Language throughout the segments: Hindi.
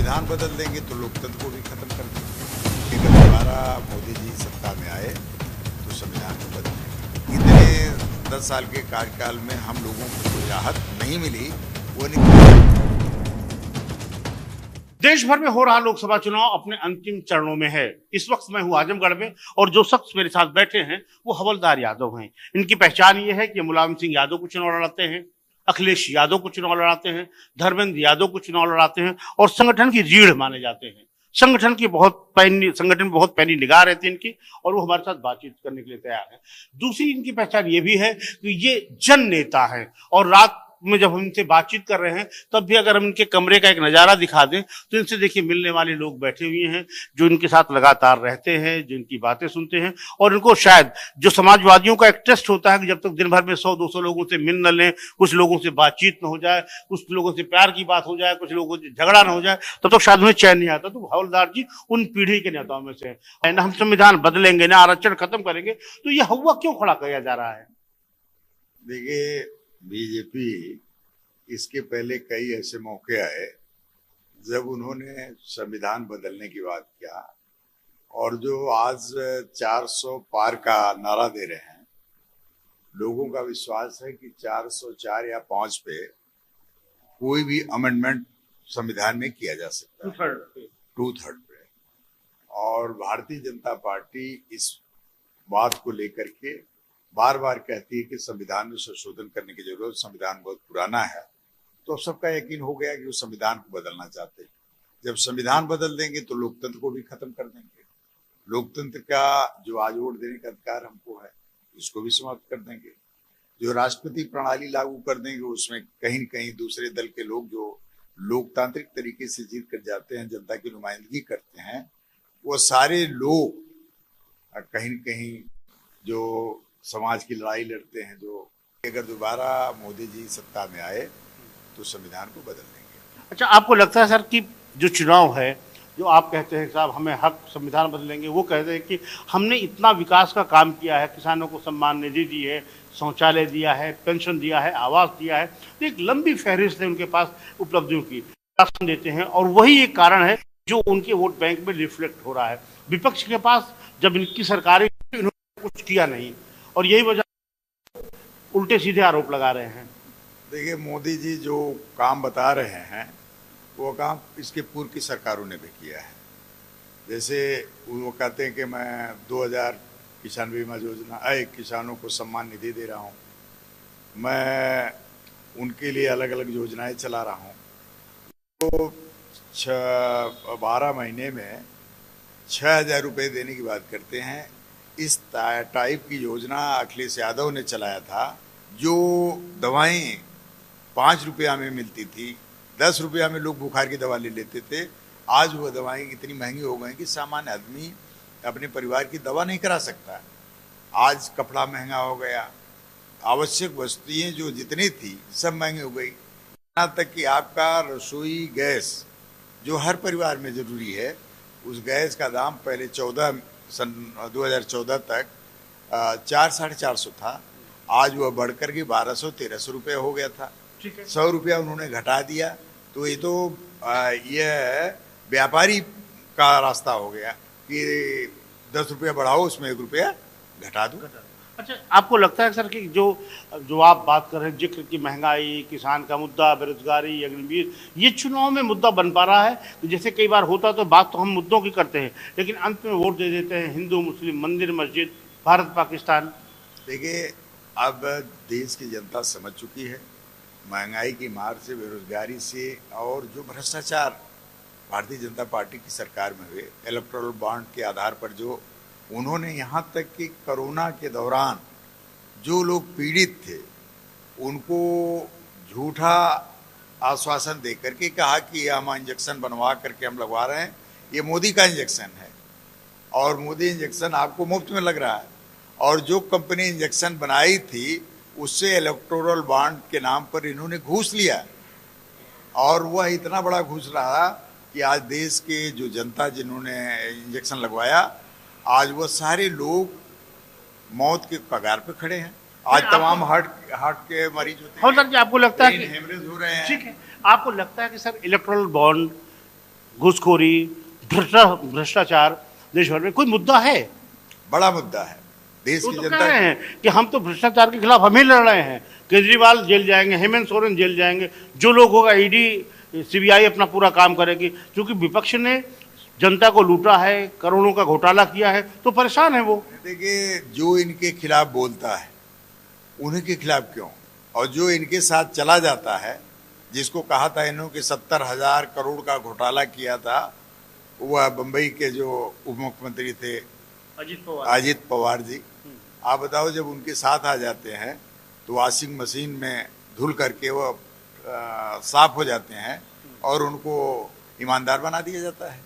संविधान बदल देंगे तो लोकतंत्र को भी खत्म कर देंगे। अगर दोबारा मोदी जी सत्ता में आए तो संविधान को बदल देंगे। इतने 10 साल के कार्यकाल में हम लोगों को कोई राहत नहीं मिली, वो नहीं। देश भर में हो रहा लोकसभा चुनाव अपने अंतिम चरणों में है। इस वक्त मैं हूं आजमगढ़ में और जो शख्स मेरे साथ बैठे हैं वो हवलदार यादव हैं। इनकी पहचान ये है कि मुलायम सिंह यादव को चुनाव लड़ाते हैं, अखिलेश यादव को चुनाव लड़ाते हैं, धर्मेंद्र यादव को चुनाव लड़ाते हैं और संगठन की रीढ़ माने जाते हैं। संगठन में बहुत पैनी निगाह रहती है इनकी और वो हमारे साथ बातचीत करने के लिए तैयार है। दूसरी इनकी पहचान ये भी है कि ये जन नेता है और रात में जब हम इनसे बातचीत कर रहे हैं तब भी अगर हम इनके कमरे का एक नजारा दिखा दें तो इनसे देखिए मिलने वाले लोग बैठे हुए हैं जो इनके साथ लगातार रहते हैं, जो इनकी बातें सुनते हैं और इनको शायद जो समाजवादियों का एक टेस्ट होता है कि जब तक दिन भर में 100-200 लोगों से मिल न लें, कुछ लोगों से बातचीत न हो जाए, कुछ लोगों से प्यार की बात हो जाए, कुछ लोगों से झगड़ा न हो जाए, तब तक शायद उन्हें चैन नहीं आता। तो हवलदार जी उन पीढ़ी के नेताओं में से है। हम संविधान बदलेंगे ना आरक्षण खत्म करेंगे, तो ये हवा क्यों खड़ा किया जा रहा है? देखिए, बीजेपी इसके पहले कई ऐसे मौके आए जब उन्होंने संविधान बदलने की बात किया और जो आज 400 पार का नारा दे रहे हैं, लोगों का विश्वास है कि 404 या 5 पे कोई भी अमेंडमेंट संविधान में किया जा सकता है, 2/3 पे। और भारतीय जनता पार्टी इस बात को लेकर के बार बार कहती है कि संविधान में संशोधन करने की जरूरत, संविधान बहुत पुराना है। तो सबका यकीन हो गया कि वो संविधान को बदलना चाहते हैं। जब संविधान बदल देंगे तो लोकतंत्र को भी खत्म कर देंगे। लोकतंत्र का जो आज वोट देने का अधिकार हमको है, इसको भी समाप्त कर देंगे। जो राष्ट्रपति प्रणाली लागू कर देंगे, उसमें कहीं न कहीं दूसरे दल के लोग जो लोकतांत्रिक तरीके से जीत कर जाते हैं, जनता की नुमाइंदगी करते हैं, वो सारे लोग कहीं न कहीं जो समाज की लड़ाई लड़ते हैं, जो अगर दोबारा मोदी जी सत्ता में आए तो संविधान को बदल देंगे। अच्छा, आपको लगता है सर कि जो चुनाव है, जो आप कहते हैं साहब हमें हक संविधान बदलेंगे, वो कहते हैं कि हमने इतना विकास का काम किया है, किसानों को सम्मान निधि दी है, शौचालय दिया है, पेंशन दिया है, आवास दिया है, तो एक लंबी फहरिस्त है उनके पास उपलब्धियों की, राशन देते हैं और वही एक कारण है जो उनके वोट बैंक में रिफ्लेक्ट हो रहा है। विपक्ष के पास जब इनकी सरकारें इन्होंने कुछ किया नहीं और यही वजह उल्टे सीधे आरोप लगा रहे हैं। देखिए, मोदी जी जो काम बता रहे हैं वो काम इसके पूर्व की सरकारों ने भी किया है। जैसे वो कहते हैं कि मैं 2000 किसान बीमा योजना, किसानों को सम्मान निधि दे रहा हूँ, मैं उनके लिए अलग अलग योजनाएं चला रहा हूँ। तो 12 महीने में 6000 रुपये देने की बात करते हैं। इस टाइप की योजना अखिलेश यादव ने चलाया था। जो दवाएं 5 रुपया में मिलती थी, 10 रुपया में लोग बुखार की दवा ले लेते थे, आज वो दवाएं इतनी महंगी हो गई कि सामान्य आदमी अपने परिवार की दवा नहीं करा सकता। आज कपड़ा महंगा हो गया, आवश्यक वस्तुएं जो जितनी थी सब महंगी हो गई। यहाँ तक कि आपका रसोई गैस जो हर परिवार में ज़रूरी है, उस गैस का दाम पहले 2014 तक 400-450 था, आज वह बढ़कर के 1200-1300 रुपये हो गया था। 100 रुपया उन्होंने घटा दिया। तो ये तो यह व्यापारी का रास्ता हो गया कि 10 रुपया बढ़ाओ, उसमें 1 रुपया घटा दो। अच्छा, आपको लगता है सर कि जो आप बात कर रहे हैं, जिक्र की महंगाई, किसान का मुद्दा, बेरोजगारी, अग्निवीर, ये चुनाव में मुद्दा बन पा रहा है? जैसे कई बार होता तो बात तो हम मुद्दों की करते हैं लेकिन अंत में वोट दे देते हैं हिंदू मुस्लिम, मंदिर मस्जिद, भारत पाकिस्तान। देखिए, अब देश की जनता समझ चुकी है महंगाई की मार से, बेरोजगारी से और जो भ्रष्टाचार भारतीय जनता पार्टी की सरकार में हुए, इलेक्टोरल बॉन्ड के आधार पर जो उन्होंने, यहाँ तक कि कोरोना के दौरान जो लोग पीड़ित थे उनको झूठा आश्वासन दे करके कहा कि हम इंजेक्शन बनवा करके हम लगवा रहे हैं, ये मोदी का इंजेक्शन है और मोदी इंजेक्शन आपको मुफ्त में लग रहा है। और जो कंपनी इंजेक्शन बनाई थी उससे इलेक्टोरल बॉन्ड के नाम पर इन्होंने घूस लिया और वह इतना बड़ा घूस रहा कि आज देश के जो जनता जिन्होंने इंजेक्शन लगवाया, आज वह सारे लोग मौत के कगार पे खड़े हैं। आज तमाम हार्ट के मरीज होते हैं। सर जी, आपको लगता है कि हेमरेज हो रहे हैं। ठीक है, आपको लगता है कि सर इलेक्टोरल बॉन्ड घूसखोरी, भ्रष्टाचार देश भर में कोई मुद्दा है? बड़ा मुद्दा है देश वो की तो कह जनता। रहे हैं कि हम तो भ्रष्टाचार के खिलाफ हम ही लड़ रहे हैं। केजरीवाल जेल जाएंगे, हेमंत सोरेन जेल जाएंगे, जो लोग होगा ईडी सीबीआई अपना पूरा काम करेगी, क्योंकि विपक्ष ने जनता को लूटा है, करोड़ों का घोटाला किया है, तो परेशान है वो। देखिए, जो इनके खिलाफ बोलता है उन्हीं के खिलाफ क्यों, और जो इनके साथ चला जाता है, जिसको कहा था इन्होंने कि 70,000 करोड़ का घोटाला किया था, वह बम्बई के जो उप मुख्यमंत्री थे अजित पवार जी। आप बताओ, जब उनके साथ आ जाते हैं तो वॉशिंग मशीन में धुल करके वो साफ हो जाते हैं और उनको ईमानदार बना दिया जाता है।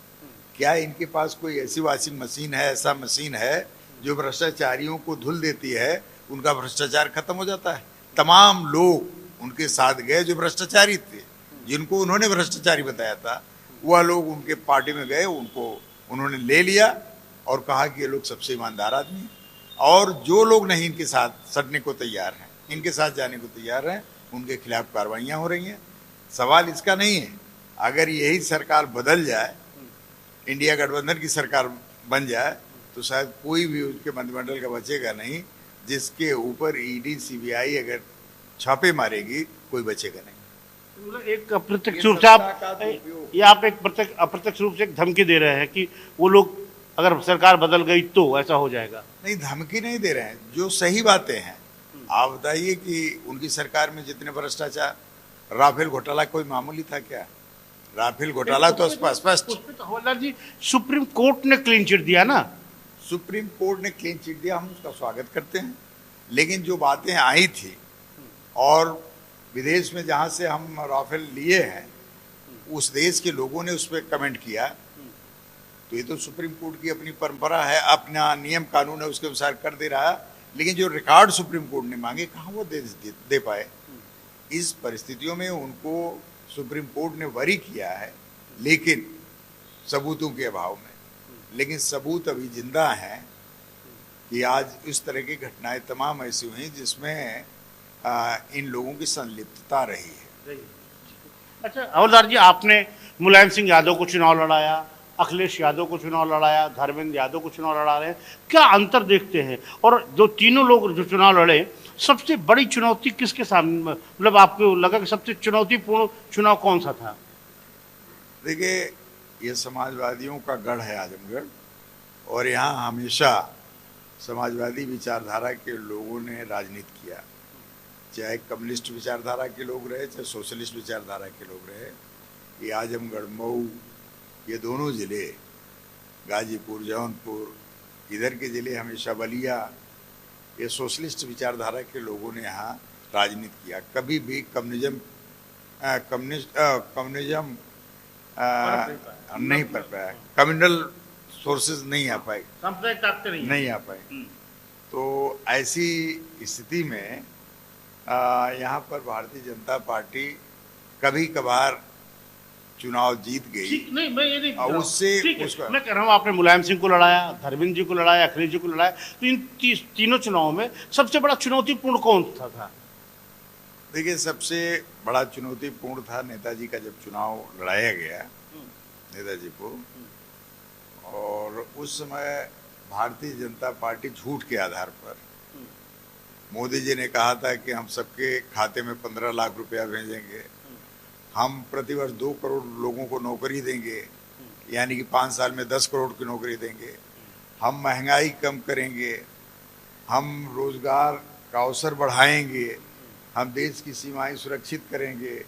क्या इनके पास कोई ऐसी वॉशिंग मशीन है, ऐसा मशीन है जो भ्रष्टाचारियों को धुल देती है, उनका भ्रष्टाचार खत्म हो जाता है? तमाम लोग उनके साथ गए जो भ्रष्टाचारी थे, जिनको उन्होंने भ्रष्टाचारी बताया था, वह लोग उनके पार्टी में गए, उनको उन्होंने ले लिया और कहा कि ये लोग सबसे ईमानदार आदमी हैं। और जो लोग नहीं इनके साथ सटने को तैयार हैं, इनके साथ जाने को तैयार हैं, उनके खिलाफ कार्रवाइयाँ हो रही हैं। सवाल इसका नहीं है, अगर यही सरकार बदल जाए, इंडिया गठबंधन की सरकार बन जाए, तो शायद कोई भी उसके मंत्रिमंडल का बचेगा नहीं जिसके ऊपर ईडी सीबीआई अगर छापे मारेगी, कोई बचेगा नहीं। एक अप्रत्यक्ष रूप से आप एक अप्रत्यक्ष रूप से एक धमकी दे रहे हैं कि वो लोग अगर सरकार बदल गई तो ऐसा हो जाएगा। नहीं, धमकी नहीं दे रहे हैं, जो सही बातें हैं। आप बताइए कि उनकी सरकार में जितने भ्रष्टाचार, राफेल घोटाला कोई मामूली था क्या? राफेल घोटाला तो स्पष्ट। उसमें तो हवलदार जी सुप्रीम कोर्ट ने क्लीन चिट दिया ना। सुप्रीम कोर्ट ने क्लीन चिट दिया, हम उसका स्वागत करते हैं, लेकिन जो बातें आई थी और विदेश में जहाँ से हम राफेल लिए हैं, उस देश के लोगों ने उस पर कमेंट किया, तो ये तो सुप्रीम कोर्ट की अपनी परंपरा है, अपना नियम कानून है, उसके अनुसार कर दे रहा है। लेकिन जो रिकॉर्ड सुप्रीम कोर्ट ने मांगे, कहाँ वो दे पाए? इस परिस्थितियों में उनको सुप्रीम कोर्ट ने वरी किया है, लेकिन सबूतों के अभाव में। लेकिन सबूत अभी जिंदा हैं कि आज इस तरह की घटनाएं तमाम ऐसी हुई जिसमें इन लोगों की संलिप्तता रही है। अच्छा हवलदार जी, आपने मुलायम सिंह यादव को चुनाव लड़ाया, अखिलेश यादव को चुनाव लड़ाया, धर्मेंद्र यादव को चुनाव लड़ा रहे हैं, क्या अंतर देखते हैं? और जो तीनों लोग जो चुनाव लड़े, सबसे बड़ी चुनौती किसके सामने, मतलब आपको लगा कि सबसे चुनौतीपूर्ण चुनाव कौन सा था? देखिए, ये समाजवादियों का गढ़ है आजमगढ़, और यहाँ हमेशा समाजवादी विचारधारा के लोगों ने राजनीति किया, चाहे कम्युनिस्ट विचारधारा के लोग रहे, चाहे सोशलिस्ट विचारधारा के लोग रहे। ये आजमगढ़, मऊ, ये दोनों ज़िले, गाजीपुर, जौनपुर, इधर के ज़िले, हमेशा बलिया, ये सोशलिस्ट विचारधारा के लोगों ने यहाँ राजनीति किया। कभी भी कम्युनिज्म नहीं कर पाया, कम्युनल सोर्सेज नहीं आ पाए, सांप्रदायिक ताकतें नहीं आ पाए। तो ऐसी स्थिति में यहाँ पर भारतीय जनता पार्टी कभी कभार चुनाव जीत गई। नहीं, मैं ये नहीं कह रहा हूं। उससे ठीक है, उसका मैं कह रहा हूँ आपने मुलायम सिंह को लड़ाया, धर्मेंद्र जी को लड़ाया, अखिलेश जी को लड़ाया, तो इन तीनों चुनावों में सबसे बड़ा चुनौतीपूर्ण कौन सा था? देखिए, सबसे बड़ा चुनौतीपूर्ण था नेताजी का जब चुनाव लड़ाया गया, नेताजी को, और उस समय भारतीय जनता पार्टी झूठ के आधार पर, मोदी जी ने कहा था कि हम सबके खाते में 15 लाख रुपया भेजेंगे, हम प्रतिवर्ष 2 करोड़ लोगों को नौकरी देंगे, यानी कि 5 साल में 10 करोड़ की नौकरी देंगे, हम महंगाई कम करेंगे, हम रोजगार का अवसर बढ़ाएंगे, हम देश की सीमाएं सुरक्षित करेंगे,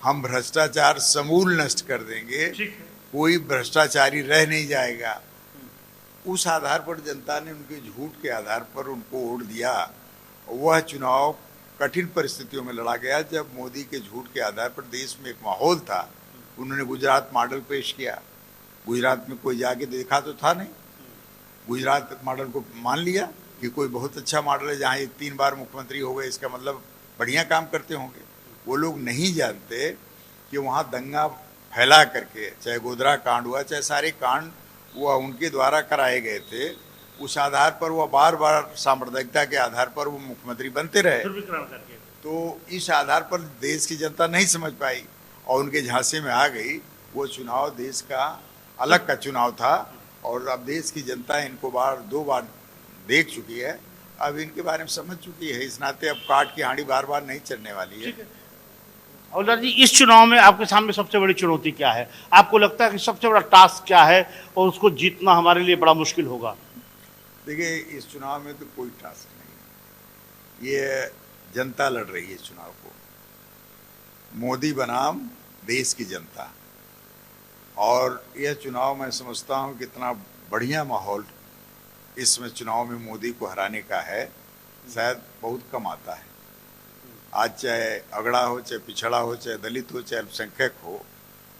हम भ्रष्टाचार समूल नष्ट कर देंगे, कोई भ्रष्टाचारी रह नहीं जाएगा। उस आधार पर जनता ने उनके झूठ के आधार पर उनको वोट दिया। वह चुनाव कठिन परिस्थितियों में लड़ा गया, जब मोदी के झूठ के आधार पर देश में एक माहौल था। उन्होंने गुजरात मॉडल पेश किया, गुजरात में कोई जाके देखा तो था नहीं, गुजरात मॉडल को मान लिया कि कोई बहुत अच्छा मॉडल है, जहाँ ये 3 बार मुख्यमंत्री हो गए, इसका मतलब बढ़िया काम करते होंगे। वो लोग नहीं जानते कि वहाँ दंगा फैला करके, चाहे गोधरा कांड हुआ, चाहे सारे कांड वो उनके द्वारा कराए गए थे, उस आधार पर वह बार बार सांप्रदायिकता के आधार पर वो मुख्यमंत्री बनते रहे। तो इस आधार पर देश की जनता नहीं समझ पाई और उनके झांसे में आ गई वो चुनाव देश का अलग का चुनाव था और अब देश की जनता इनको दो बार देख चुकी है, अब इनके बारे में समझ चुकी है। इस नाते अब काट की हांडी बार बार नहीं चलने वाली है। हवलदार जी, इस चुनाव में आपके सामने सबसे बड़ी चुनौती क्या है? आपको लगता है कि सबसे बड़ा टास्क क्या है और उसको जीतना हमारे लिए बड़ा मुश्किल होगा? देखिए, इस चुनाव में तो कोई टास्क नहीं, ये जनता लड़ रही है इस चुनाव को। मोदी बनाम देश की जनता, और यह चुनाव मैं समझता हूँ कितना बढ़िया माहौल इसमें चुनाव में मोदी को हराने का है, शायद बहुत कम आता है। आज चाहे अगड़ा हो, चाहे पिछड़ा हो, चाहे दलित हो, चाहे अल्पसंख्यक हो,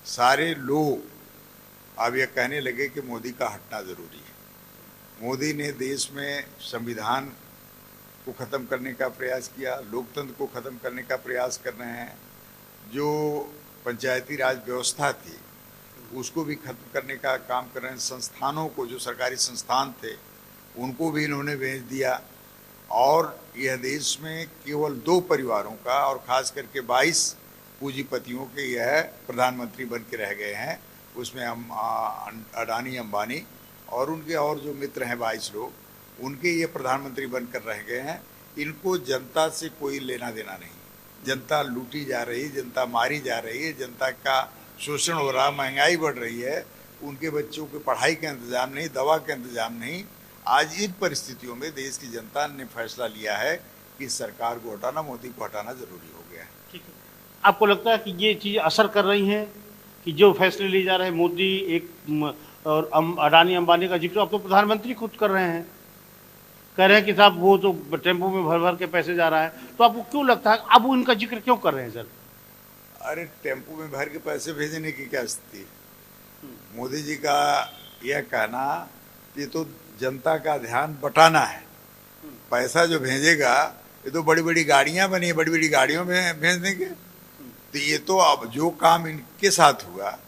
सारे लोग अब यह कहने लगे कि मोदी का हटना जरूरी है। मोदी ने देश में संविधान को ख़त्म करने का प्रयास किया, लोकतंत्र को ख़त्म करने का प्रयास कर रहे हैं, जो पंचायती राज व्यवस्था थी उसको भी खत्म करने का काम कर रहे हैं। संस्थानों को, जो सरकारी संस्थान थे उनको भी इन्होंने भेज दिया, और यह देश में केवल 2 परिवारों का और ख़ास करके 22 पूंजीपतियों के यह प्रधानमंत्री बन के रह गए हैं। उसमें हम अडानी अंबानी और उनके और जो मित्र हैं 22 लोग, उनके ये प्रधानमंत्री बनकर रह गए हैं। इनको जनता से कोई लेना देना नहीं। जनता लूटी जा रही, जनता मारी जा रही है, जनता का शोषण हो रहा, महंगाई बढ़ रही है, उनके बच्चों की पढ़ाई का इंतजाम नहीं, दवा का इंतजाम नहीं। आज इन परिस्थितियों में देश की जनता ने फैसला लिया है कि सरकार को हटाना, मोदी को हटाना जरूरी हो गया है। ठीक है, आपको लगता है कि ये चीज़ असर कर रही हैं कि जो फैसले लिए जा रहे हैं, मोदी और अडानी अंबानी का जिक्र अब तो प्रधानमंत्री खुद कर रहे हैं, कह रहे हैं कि साहब वो तो टेम्पो में भर भर के पैसे जा रहा है, तो आपको क्यों लगता है अब वो इनका जिक्र क्यों कर रहे हैं सर? अरे, टेम्पो में भर के पैसे भेजने की क्या स्थिति? मोदी जी का यह कहना कि तो जनता का ध्यान बटाना है, पैसा जो भेजेगा ये तो बड़ी बड़ी गाड़ियां बनी है, बड़ी बड़ी गाड़ियों में भेज देंगे। तो ये तो अब जो काम इनके साथ हुआ,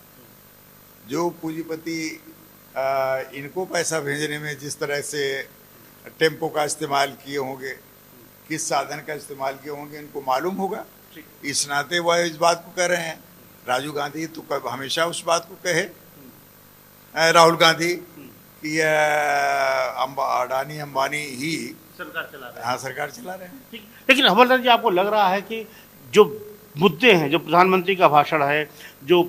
जो पूंजीपति इनको पैसा भेजने में जिस तरह से टेम्पो का इस्तेमाल किए होंगे, किस साधन का इस्तेमाल किए होंगे, इनको मालूम होगा। इस नाते वह इस बात को कह रहे हैं। राजीव गांधी तो हमेशा उस बात को कहे, राहुल गांधी कि अडानी अंबानी ही सरकार चला रहे हैं। हाँ, सरकार चला रहे हैं। लेकिन हवलदार जी, आपको लग रहा है कि जो मुद्दे हैं, जो प्रधानमंत्री का भाषण है, जो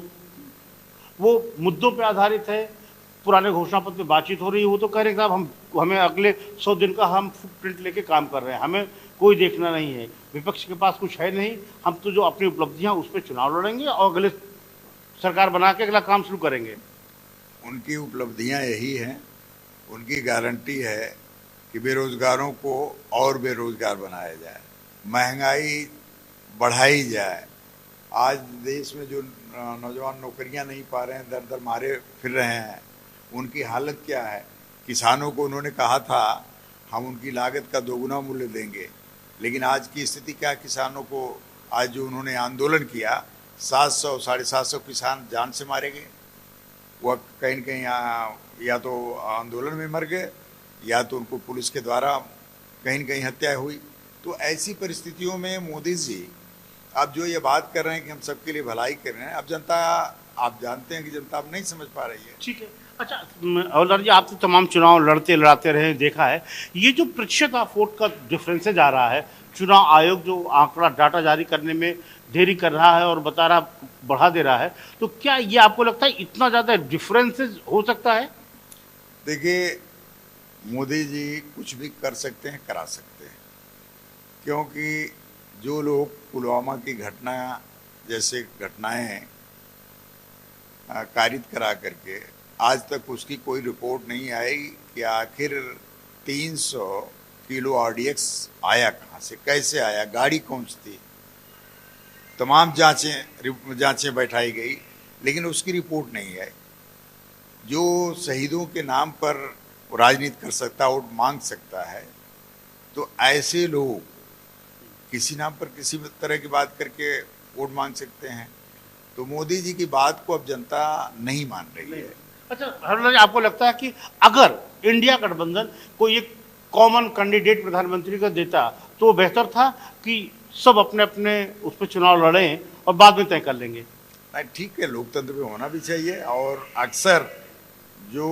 वो मुद्दों पे आधारित है, पुराने घोषणा पत्र पे बातचीत हो रही है, वो तो कह रहे हैं साहब हमें अगले 100 दिन का हम फुटप्रिंट लेके काम कर रहे हैं, हमें कोई देखना नहीं है, विपक्ष के पास कुछ है नहीं, हम तो जो अपनी उपलब्धियां उस पर चुनाव लड़ेंगे और अगले सरकार बना के अगला काम शुरू करेंगे। उनकी उपलब्धियां यही हैं, उनकी गारंटी है कि बेरोजगारों को और बेरोजगार बनाया जाए, महंगाई बढ़ाई जाए। आज देश में जो नौजवान नौकरियां नहीं पा रहे हैं, दर दर मारे फिर रहे हैं, उनकी हालत क्या है? किसानों को उन्होंने कहा था हम उनकी लागत का दोगुना मूल्य देंगे, लेकिन आज की स्थिति क्या? किसानों को आज जो उन्होंने आंदोलन किया, 700 750 किसान जान से मारे गए। वह कहीं न कहीं या तो आंदोलन में मर गए या तो उनको पुलिस के द्वारा कहीं न कहीं हत्या हुई। तो ऐसी परिस्थितियों में मोदी जी अब जो ये बात कर रहे हैं कि हम सबके लिए भलाई कर रहे हैं, अब जनता, आप जानते हैं कि जनता अब नहीं समझ पा रही है। ठीक है, अच्छा हवलदार जी, आप तो तमाम चुनाव लड़ते लड़ाते रहे, देखा है ये जो प्रतिशत ऑफ वोट का डिफरेंसेज आ रहा है, चुनाव आयोग जो आंकड़ा डाटा जारी करने में देरी कर रहा है और बता रहा बढ़ा दे रहा है, तो क्या ये आपको लगता है इतना ज़्यादा डिफरेंसेज हो सकता है? देखिए, मोदी जी कुछ भी कर सकते हैं, करा सकते हैं, क्योंकि जो लोग पुलवामा की घटना जैसे घटनाएं कारित करा करके आज तक उसकी कोई रिपोर्ट नहीं आई कि आखिर 300 किलो आरडीएक्स आया कहाँ से, कैसे आया, गाड़ी कौन सी थी, तमाम जांचें बैठाई गई, लेकिन उसकी रिपोर्ट नहीं आई। जो शहीदों के नाम पर राजनीति कर सकता है, वोट मांग सकता है, तो ऐसे लोग किसी नाम पर किसी तरह की बात करके वोट मांग सकते हैं। तो मोदी जी की बात को अब जनता नहीं मान रही है। अच्छा हरलाल जी, आपको लगता है कि अगर इंडिया गठबंधन कोई एक कॉमन कैंडिडेट प्रधानमंत्री का देता तो बेहतर था कि सब अपने अपने उस पर चुनाव लड़ें और बाद में तय कर लेंगे? नहीं, ठीक है, लोकतंत्र में होना भी चाहिए। और अक्सर जो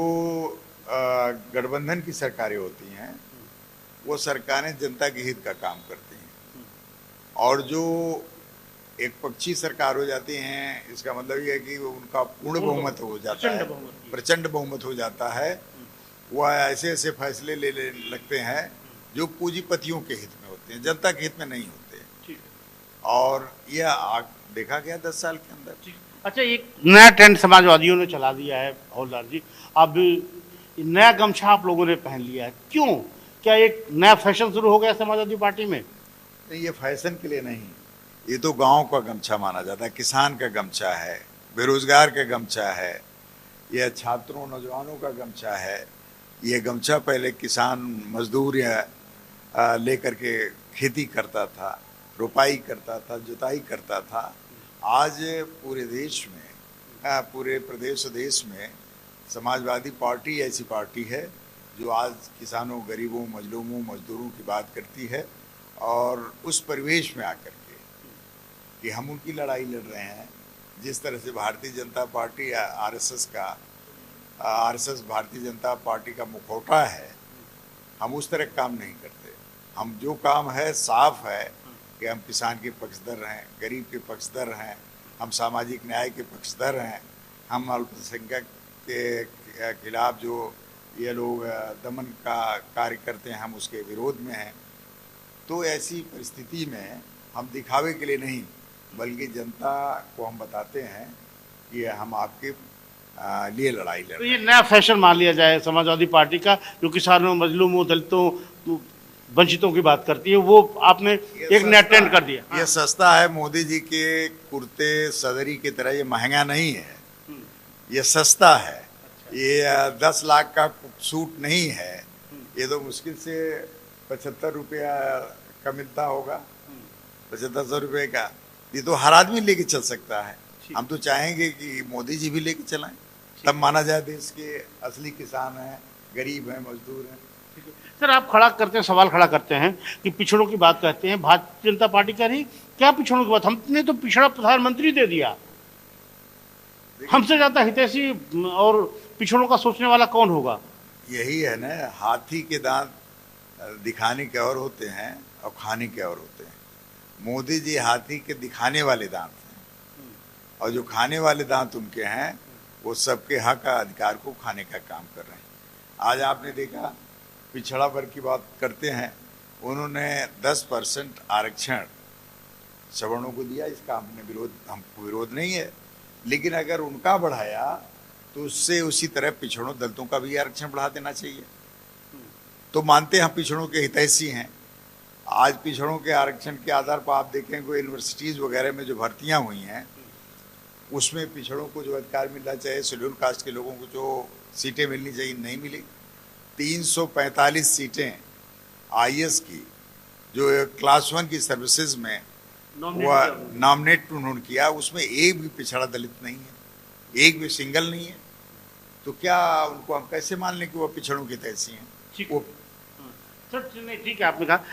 गठबंधन की सरकारें होती हैं वो सरकारें जनता के हित का काम करती हैं, और जो एक पक्षी सरकार हो जाती हैं, इसका मतलब ये है कि उनका पूर्ण बहुमत हो जाता है, प्रचंड बहुमत हो जाता है। वह ऐसे ऐसे फैसले ले लगते हैं जो पूंजीपतियों के हित में होते हैं, जनता के हित में नहीं होते। और यह देखा गया 10 साल के अंदर। अच्छा, एक नया ट्रेंड समाजवादियों ने चला दिया है हवलदार जी। अब नया गमछा आप लोगों ने पहन लिया है, क्यों? क्या एक नया फैशन शुरू हो गया समाजवादी पार्टी में? नहीं, ये फैशन के लिए नहीं, ये तो गांव का गमछा माना जाता है, किसान का गमछा है, बेरोजगार का गमछा है, यह छात्रों नौजवानों का गमछा है। ये गमछा पहले किसान मजदूर या लेकर के खेती करता था, रोपाई करता था, जुताई करता था। आज पूरे देश में, पूरे प्रदेश देश में समाजवादी पार्टी ऐसी पार्टी है जो आज किसानों, गरीबों, मजलूमों, मजदूरों की बात करती है। और उस परिवेश में आकर के कि हम उनकी लड़ाई लड़ रहे हैं, जिस तरह से Bharatiya Janata party RSS Bharatiya Janata party का मुखौटा है, हम उस तरह काम नहीं करते। हम जो काम है साफ है कि हम किसान के पक्षधर हैं, गरीब के पक्षधर हैं, हम सामाजिक न्याय के पक्षधर हैं, हम अल्पसंख्यक के खिलाफ जो ये लोग दमन का कार्य करते हैं, हम उसके विरोध में हैं। तो ऐसी परिस्थिति में हम दिखावे के लिए नहीं, बल्कि जनता को हम बताते हैं कि हम आपके लिए लड़ाई लड़ रहे हैं। तो ये नया फैशन मान लिया जाए समाजवादी पार्टी का, जो किसानों, मजलूमों, दलितों, वंचितों की बात करती है, वो आपने एक नया ट्रेंड कर दिया। ये सस्ता है, मोदी जी के कुर्ते सदरी की तरह ये महंगा नहीं है, ये सस्ता है। ये 10 लाख का सूट नहीं है, ये तो मुश्किल से 75 रुपया का मिलता होगा, 7500 रुपये का। ये तो हर आदमी लेके चल सकता है। हम तो चाहेंगे कि मोदी जी भी लेके चलाएं, तब माना जाए देश के असली किसान हैं, गरीब हैं, मजदूर हैं। सर, आप सवाल खड़ा करते हैं कि पिछड़ों की बात करते हैं, भारतीय जनता पार्टी कह रही क्या पिछड़ों की बात? हमने तो पिछड़ा प्रधानमंत्री दे दिया, हमसे ज्यादा हितैषी और पिछड़ों का सोचने वाला कौन होगा? यही है ना, हाथी के दांत दिखाने के और होते हैं और खाने के और होते हैं। मोदी जी हाथी के दिखाने वाले दांत हैं, और जो खाने वाले दांत उनके हैं वो सबके हक का अधिकार को खाने का काम कर रहे हैं। आज आपने देखा, पिछड़ा वर्ग की बात करते हैं, उन्होंने 10% आरक्षण सवर्णों को दिया, इसका हमको विरोध नहीं है। लेकिन अगर उनका बढ़ाया तो उससे उसी तरह पिछड़ों, दलितों का भी आरक्षण बढ़ा देना चाहिए। तो मानते हैं हम पिछड़ों के हितैषी हैं। आज पिछड़ों के आरक्षण के आधार पर आप देखें कोई यूनिवर्सिटीज़ वगैरह में जो भर्तियां हुई हैं, उसमें पिछड़ों को जो अधिकार मिलना चाहिए, शेड्यूल कास्ट के लोगों को जो सीटें मिलनी चाहिए, नहीं मिली। 345 सीटें आईएएस की जो क्लास 1 की सर्विसेज में वह नॉमिनेट उन्होंने किया, उसमें एक भी पिछड़ा दलित नहीं है, एक भी सिंगल नहीं है। तो क्या उनको हम कैसे मान लें कि वो पिछड़ों के तैसी हैं? सर, ठीक है, आपने कहा।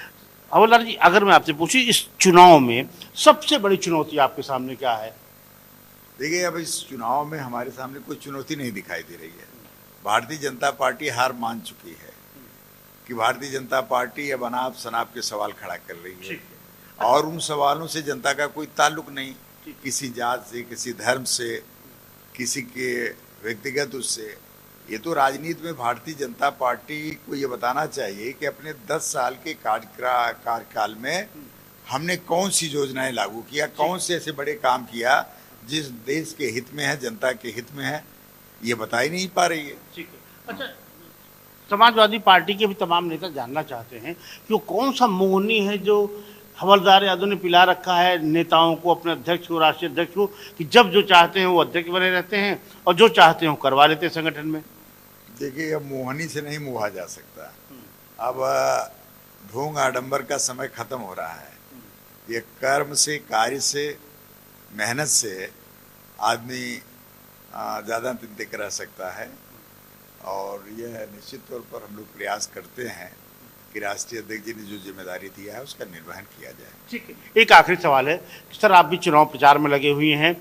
हवलदार जी, अगर मैं आपसे पूछूं, इस चुनाव में सबसे बड़ी चुनौती आपके सामने क्या है? देखिए, अब इस चुनाव में हमारे सामने कोई चुनौती नहीं दिखाई दे रही है। भारतीय जनता पार्टी हार मान चुकी है कि भारतीय जनता पार्टी अब अनाप शनाप के सवाल खड़ा कर रही है, और उन सवालों से जनता का कोई ताल्लुक नहीं, किसी जात से, किसी धर्म से, किसी के व्यक्तिगत उससे। ये तो राजनीति में भारतीय जनता पार्टी को ये बताना चाहिए कि अपने 10 साल के कार्यकाल में हमने कौन सी योजनाएं लागू किया, कौन से ऐसे बड़े काम किया जिस देश के हित में है, जनता के हित में है, ये बता ही नहीं पा रही है। ठीक है। अच्छा, समाजवादी पार्टी के भी तमाम नेता जानना चाहते हैं कि वो कौन सा मोहनी है जो हवलदार यादव ने पिला रखा है नेताओं को, अपने अध्यक्ष को, राष्ट्रीय अध्यक्ष को, कि जब जो चाहते हैं वो अध्यक्ष बने रहते हैं और जो चाहते हैं वो करवा लेते हैं संगठन में। देखिए, अब मोहनी से नहीं मुहा जा सकता। अब ढोंग आडंबर का समय खत्म हो रहा है। ये कर्म से, कार्य से, मेहनत से आदमी ज़्यादा दिन तक रह सकता है। और यह निश्चित तौर पर हम लोग प्रयास करते हैं कि राष्ट्रीय अध्यक्ष जी ने जो जिम्मेदारी दिया है उसका निर्वहन किया जाए। ठीक है। एक आखिरी सवाल है, सर, आप भी चुनाव प्रचार में लगे हुए हैं,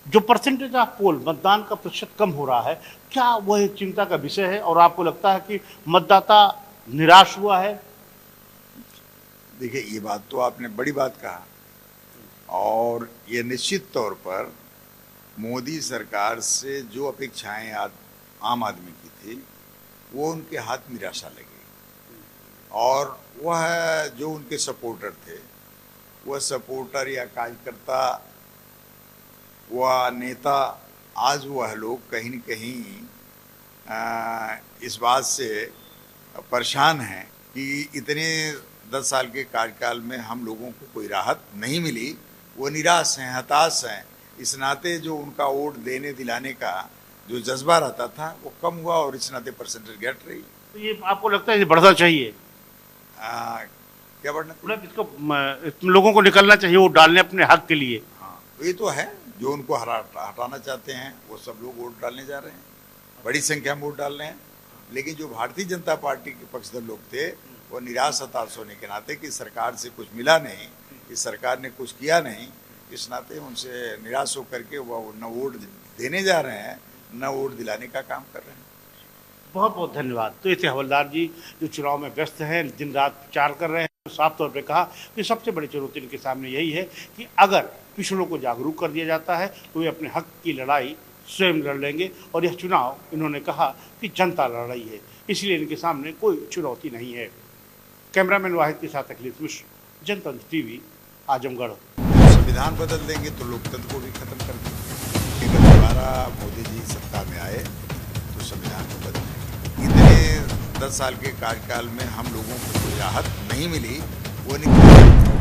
जो परसेंटेज ऑफ पोल मतदान का प्रतिशत कम हो रहा है, क्या वह एक चिंता का विषय है और आपको लगता है कि मतदाता निराश हुआ है? देखिए, ये बात तो आपने बड़ी बात कहा, और ये निश्चित तौर पर मोदी सरकार से जो अपेक्षाएं आम आदमी की थी वो उनके हाथ निराशा लगी, और वह जो उनके सपोर्टर थे, वह सपोर्टर या कार्यकर्ता, वह नेता, आज वह लोग कहीं न कहीं इस बात से परेशान हैं कि इतने 10 साल के कार्यकाल में हम लोगों को कोई राहत नहीं मिली। वो निराश हैं, हताश हैं। इस नाते जो उनका वोट देने दिलाने का जो जज्बा रहता था वो कम हुआ, और इस नाते परसेंटेज घट रही। तो ये आपको लगता है ये बढ़ना चाहिए? क्या बढ़ना? मतलब इसको लोगों को निकलना चाहिए वोट डालने अपने हक के लिए। हाँ, तो ये तो है, जो उनको हटाना चाहते हैं वो सब लोग वोट डालने जा रहे हैं, बड़ी संख्या में वोट डाल रहे हैं। लेकिन जो भारतीय जनता पार्टी के पक्षधर लोग थे वो निराश हताश होने के नाते कि सरकार से कुछ मिला नहीं, इस सरकार ने कुछ किया नहीं, इस नाते उनसे निराश होकर के वो न वोट देने जा रहे हैं न वोट दिलाने का काम कर रहे हैं। बहुत बहुत धन्यवाद। तो ऐसे हवलदार जी जो चुनाव में व्यस्त हैं, दिन रात प्रचार कर रहे हैं, साफ तौर पे कहा कि सबसे बड़ी चुनौती इनके सामने यही है कि अगर पिछड़ों को जागरूक कर दिया जाता है तो वे अपने हक की लड़ाई स्वयं लड़ लेंगे, और यह चुनाव इन्होंने कहा कि जनता लड़ रही है, इसलिए इनके सामने कोई चुनौती नहीं है। कैमरामैन वाहिद के साथ अखिलेश मिश्र, जनतंत्र टीवी, आजमगढ़। संविधान बदल देंगे तो लोकतंत्र को भी खत्म कर देंगे। अगर दोबारा मोदी जी सत्ता में आए तो संविधान को बदल देंगे। इतने 10 साल के कार्यकाल में हम लोगों को कोई राहत नहीं मिली, वो नहीं।